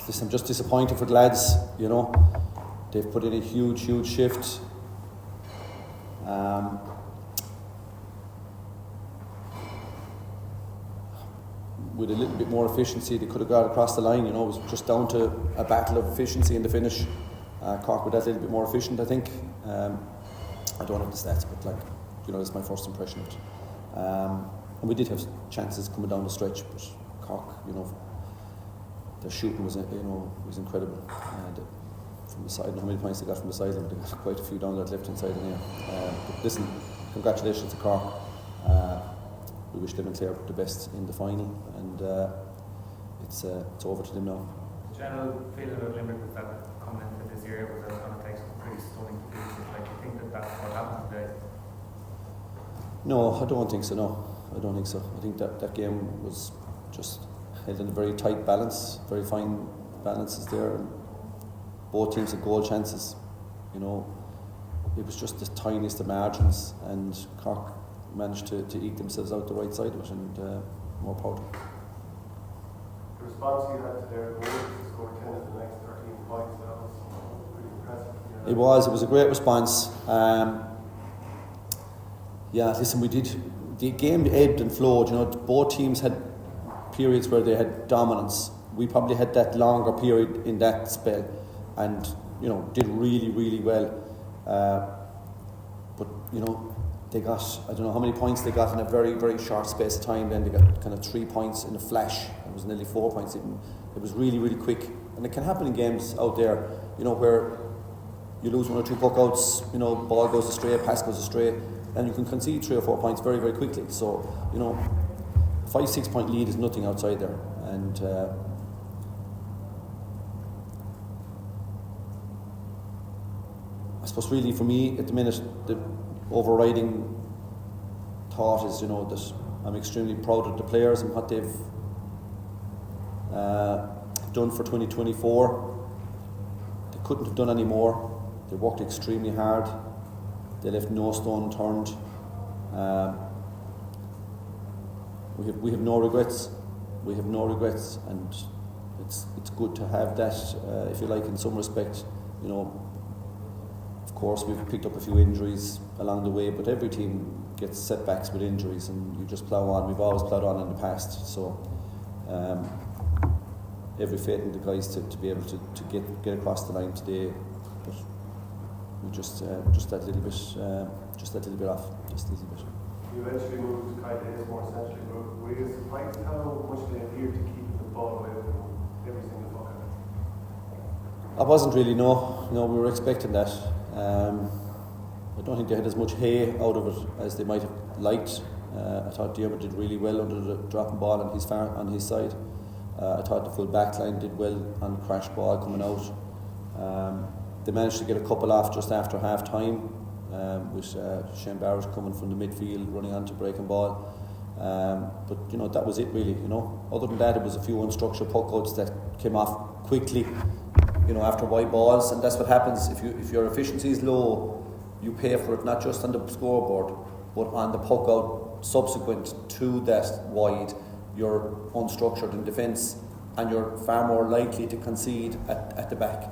listen, I'm just disappointed for the lads, they've put in a huge shift. With a little bit more efficiency, they could have got across the line. It was just down to a battle of efficiency in the finish. Cork were that little bit more efficient, I think. I don't have the stats, but that's my first impression of it. And we did have chances coming down the stretch, but Cork, their shooting was incredible. From the side, I don't know how many points they got from the sideline, but they got quite a few down that left hand side in here. But listen, congratulations to Cork. We wish them and Clare the best in the final, and it's over to them now. The general feeling of Limerick was that coming into this year was going to take some pretty stunning defeats. Do you think that's what happened today? No, I don't think so. No, I don't think so. I think that game was just held in a very tight balance, very fine balances there, and both teams had goal chances. It was just the tiniest of margins, and Cork managed to eke themselves out the right side of it, and more power. The response you had to their goals to score 10 of the next 13 points, that was pretty impressive. It was a great response. Listen, the game ebbed and flowed. Both teams had periods where they had dominance. We probably had that longer period in that spell, and did really, really well. But they got, I don't know how many points they got in a very, very short space of time. Then they got kind of 3 points in a flash. It was nearly 4 points. It was really, really quick. And it can happen in games out there, where you lose 1 or 2 puck-outs, ball goes astray, pass goes astray, and you can concede 3 or 4 points very, very quickly. So, 5-6 point lead is nothing outside there. And I suppose really for me at the minute, the overriding thought is, that I'm extremely proud of the players and what they've done for 2024. They couldn't have done any more. They worked extremely hard. They left no stone unturned. We have no regrets. We have no regrets, and it's good to have that. If you like, in some respect, Of course, we've picked up a few injuries along the way, but every team gets setbacks with injuries, and you just plough on. We've always ploughed on in the past, so every faith in the guys to be able to get across the line today. But we just that little bit off, just a little bit. You eventually moved to Kiely more essentially, but were you surprised how much they adhered to keeping the ball away from every single puck? I wasn't really, no, we were expecting that. I don't think they had as much hay out of it as they might have liked. I thought Diarmuid did really well under the dropping ball on his side. I thought the full back line did well on the crash ball coming out. They managed to get a couple off just after half time, with Shane Barrett coming from the midfield, running onto breaking ball. But that was it really. Other than that, it was a few unstructured puck outs that came off quickly, after wide balls, and that's what happens if your efficiency is low. You pay for it not just on the scoreboard, but on the puck out subsequent to that wide. You're unstructured in defence, and you're far more likely to concede at the back.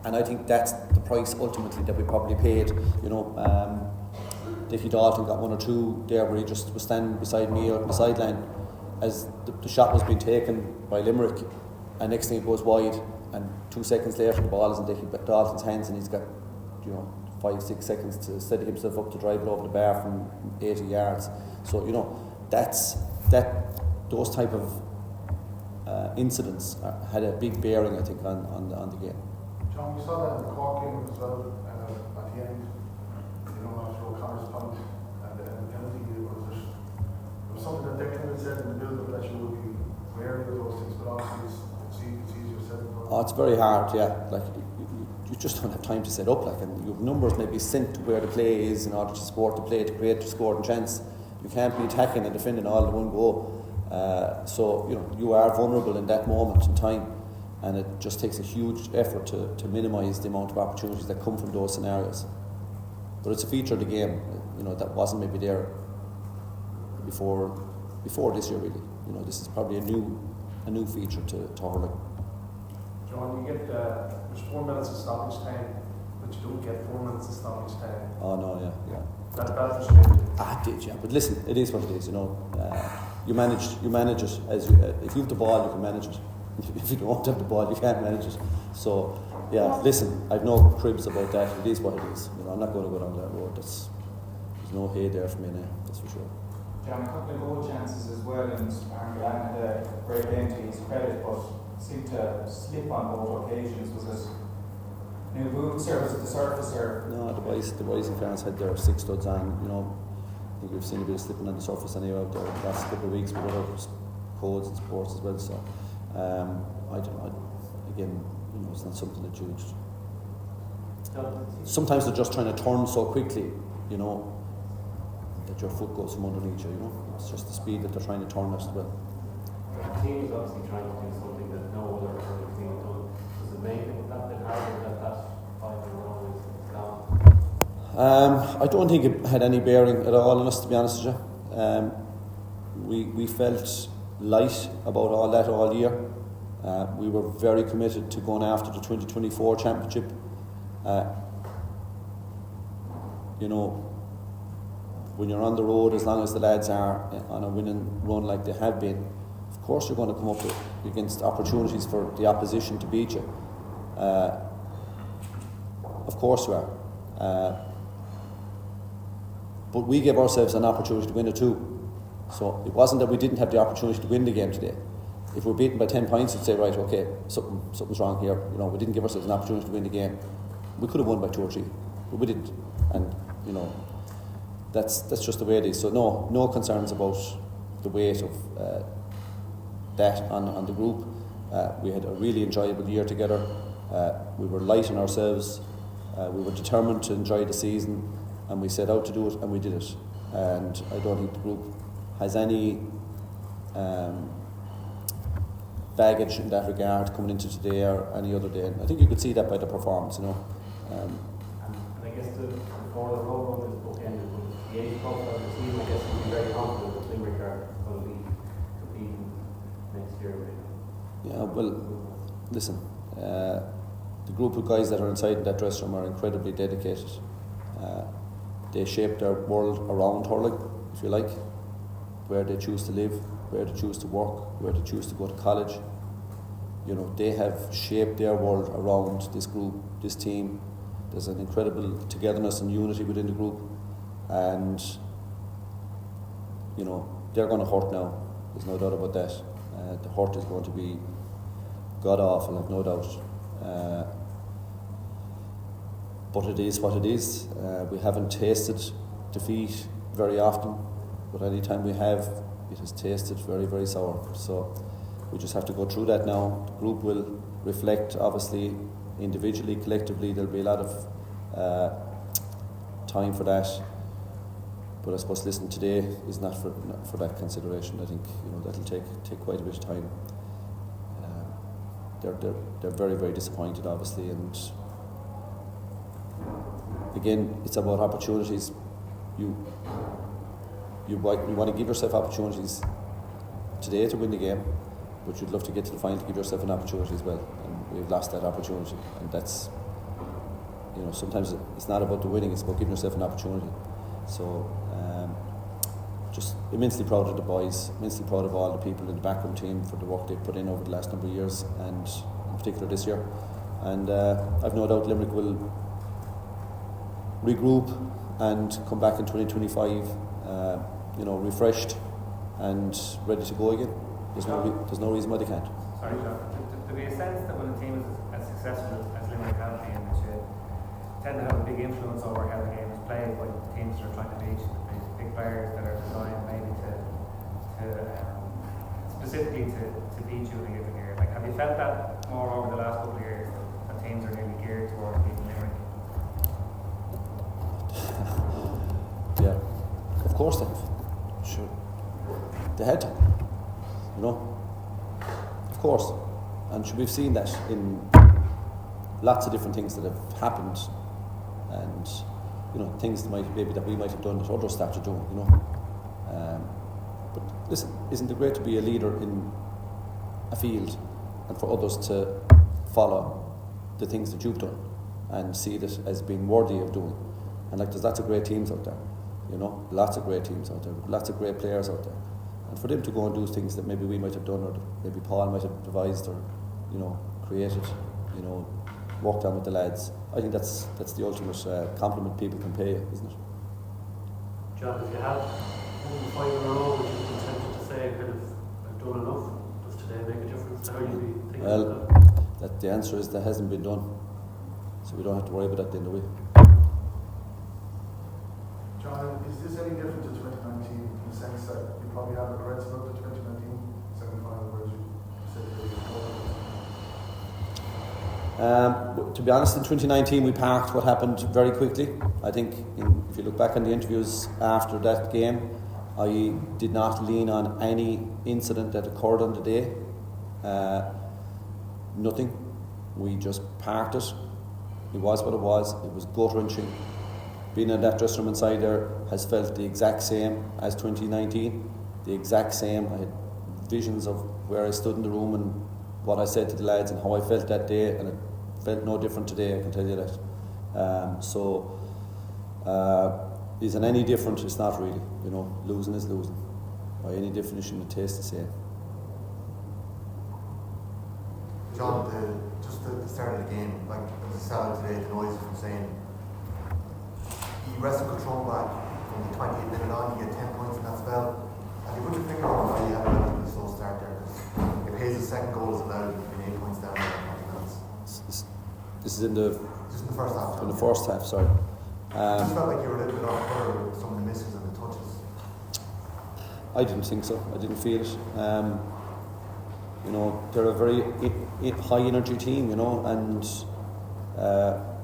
And I think that's the price ultimately that we probably paid. Dickie Dalton got 1 or 2 there where he just was standing beside me out on the sideline as the shot was being taken by Limerick, and next thing it goes wide, and 2 seconds later the ball is in Dickie Dalton's hands, and he's got 5-6 seconds to steady himself up to drive it over the bar from 80 yards. So those type of incidents had a big bearing, I think, on the game. John, we saw that in the Cork game as well, at the end, after O'Connor's punt and the penalty, it was something that Declan had said in the build-up that you would be wary of those things, but obviously it's easier said than done. Oh, it's very hard, yeah. You just don't have time to set up, and your numbers may be sent to where the play is in order to support the play, to create the scoring chance. You can't be attacking and defending all in one go. So you are vulnerable in that moment in time, and it just takes a huge effort to minimise the amount of opportunities that come from those scenarios. But it's a feature of the game, that wasn't maybe there before this year really. This is probably a new feature to hurling. John, you get there's 4 minutes of stoppage time, but you don't get 4 minutes of stoppage time. Oh no, yeah. That's frustrating. It did, yeah. But listen, it is what it is. You know, you manage it as you, if you have the ball, you can manage it. If you don't have the ball, you can't manage it. So, yeah. Listen, I've no cribs about that. It is what it is. You know, I'm not going to go down that road. There's no hay there for me now. That's for sure. John, a couple of goal chances as well, and Armaghan had a great game to his credit, but seemed to slip on both occasions. Was it new boom service at the surface, or? No, the boys in fairness had their 6 studs on. You know, I think we've seen a bit of slipping on the surface anyway out there the last couple of weeks with other codes and sports as well. So, I don't know. Again, you know, it's not something that you. Sometimes they're just trying to turn so quickly, you know, that your foot goes from underneath you. You know, it's just the speed that they're trying to turn us as well. The team is obviously trying to do something that no other hurling team has done. Does it make it that bit harder that 5-1 is gone? I don't think it had any bearing at all on us, to be honest with you. We felt light about all that all year. We were very committed to going after the 2024 championship. You know, when you're on the road, as long as the lads are on a winning run like they have been, of course you're going to come up against opportunities for the opposition to beat you. Of course you are. But we gave ourselves an opportunity to win it too. So it wasn't that we didn't have the opportunity to win the game today. If we're beaten by 10 points, you'd say, right, okay, something's wrong here. You know, we didn't give ourselves an opportunity to win the game. We could have won by 2 or 3, but we didn't. And you know, that's just the way it is. So no concerns about the weight of that on the group. We had a really enjoyable year together. We were light on ourselves. We were determined to enjoy the season, and we set out to do it, and we did it. And I don't think the group has any baggage in that regard coming into today or any other day. And I think you could see that by the performance, you know. And I guess before the road run is bookended with the 8th Cup as a team, I guess you'd be very confident that Limerick are going to be competing next year. Yeah, well, listen, the group of guys that are inside that dressing room are incredibly dedicated. They shape their world around hurling, if you like, where they choose to live, where they choose to work, where they choose to go to college. You know, they have shaped their world around this group, this team. There's an incredible togetherness and unity within the group, and you know, they're going to hurt now. There's no doubt about that. The hurt is going to be god awful, I've no doubt. But it is what it is. We haven't tasted defeat very often, but any time we have, it has tasted very, very sour. So we just have to go through that now. The group will reflect, obviously, individually, collectively. There'll be a lot of time for that. But I suppose, listen, today is not for that consideration. I think, you know, that'll take quite a bit of time. They're very, very disappointed, obviously, and again, it's about opportunities. You want to give yourself opportunities today to win the game, but you'd love to get to the final to give yourself an opportunity as well. And we've lost that opportunity, and that's, you know, sometimes it's not about the winning; it's about giving yourself an opportunity. So, just immensely proud of the boys, immensely proud of all the people in the backroom team for the work they've put in over the last number of years, and in particular this year. And I've no doubt Limerick will regroup and come back in 2025, you know, refreshed and ready to go again. There's no reason why they can't. Sorry, John. To be a sense that when a team is as successful as Limerick have been, that you tend to have a big influence over how the game is played by the teams that are trying to beat these big players that are designed maybe to specifically to beat you in a given year. Like, have you felt that more over the last couple of years that teams are really geared towards beating Limerick? Yeah, of course they have. Sure, they had to. You know, of course, and we've seen that in lots of different things that have happened, and you know, things that we might have done that others started doing. You know, but listen, isn't it great to be a leader in a field and for others to follow the things that you've done and see it as being worthy of doing. And like, there's lots of great teams out there, you know, lots of great teams out there, lots of great players out there. And for them to go and do things that maybe we might have done, or maybe Paul might have devised, or, you know, created, you know, worked on with the lads, I think that's the ultimate compliment people can pay you, isn't it? John, if you have 5 in a row, would you be tempted to say, kind of, I've done enough? Does today make a difference? How you be thinking about that? The answer is that hasn't been done, so we don't have to worry about that at the end of the week. John, is this any different to 2019 in the sense that you probably have regrets about the 2019 semi-final, whereas you said that you to be honest, in 2019 we parked what happened very quickly. I think if you look back on the interviews after that game, I did not lean on any incident that occurred on the day. Nothing. We just parked it. It was what it was. It was gut-wrenching. Being in that dressing room inside there has felt the exact same as 2019. The exact same. I had visions of where I stood in the room and what I said to the lads and how I felt that day, and it felt no different today, I can tell you that. Is it any different? It's not really. You know, losing is losing. By any definition, it tastes the same. John, just at the start of the game, like as a sellout today, the noise from saying you wrestle control back from the 28th minute on, you get 10 points in that spell. Have you put your finger on why you have a slow start there? Because if Hayes' second goal is allowed, you've been 8 points down in 20 minutes. This is in the first half. In the first half, sorry. I just felt like you were a little bit off color with some of the misses and the touches. I didn't think so. I didn't feel it. You know, they're a very high energy team, you know, and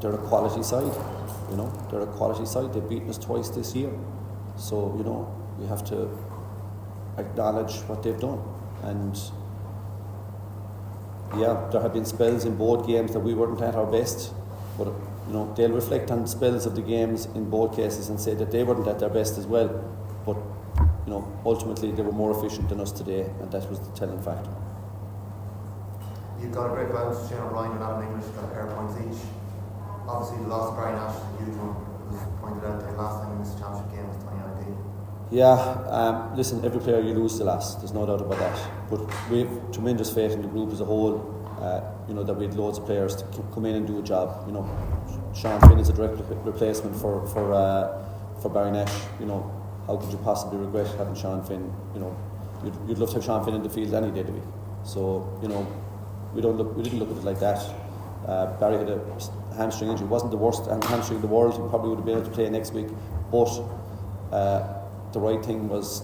they're a quality side. You know, they're a quality side. They've beaten us twice this year, so you know we have to acknowledge what they've done. And yeah, there have been spells in both games that we weren't at our best, but you know they'll reflect on spells of the games in both cases and say that they weren't at their best as well. But you know, ultimately they were more efficient than us today, and that was the telling factor. You've got a great balance with Shane O'Brien and Alan English, got a pair of points each. Obviously the loss of Barry Nash is a huge one. It was pointed out that the last time we missed a championship game was 2019. Yeah, listen, every player you lose the last, there's no doubt about that. But we have tremendous faith in the group as a whole, you know, that we had loads of players to come in and do a job. You know, Sean Finn is a direct replacement for Barry Nash. You know, how could you possibly regret having Sean Finn? You know, you'd love to have Sean Finn in the field any day of the week. So, you know, we didn't look at it like that. Barry had a hamstring injury. It wasn't the worst hamstring in the world. He probably would have been able to play next week. But the right thing was,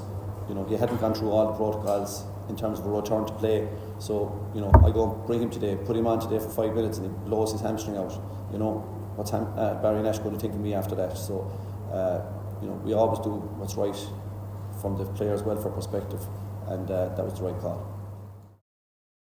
you know, he hadn't gone through all the protocols in terms of a return to play. So, you know, I go and bring him today, put him on today for 5 minutes, and he blows his hamstring out. You know, what's Barry Nash going to think of me after that? So, you know, we always do what's right from the players' welfare perspective, and that was the right call.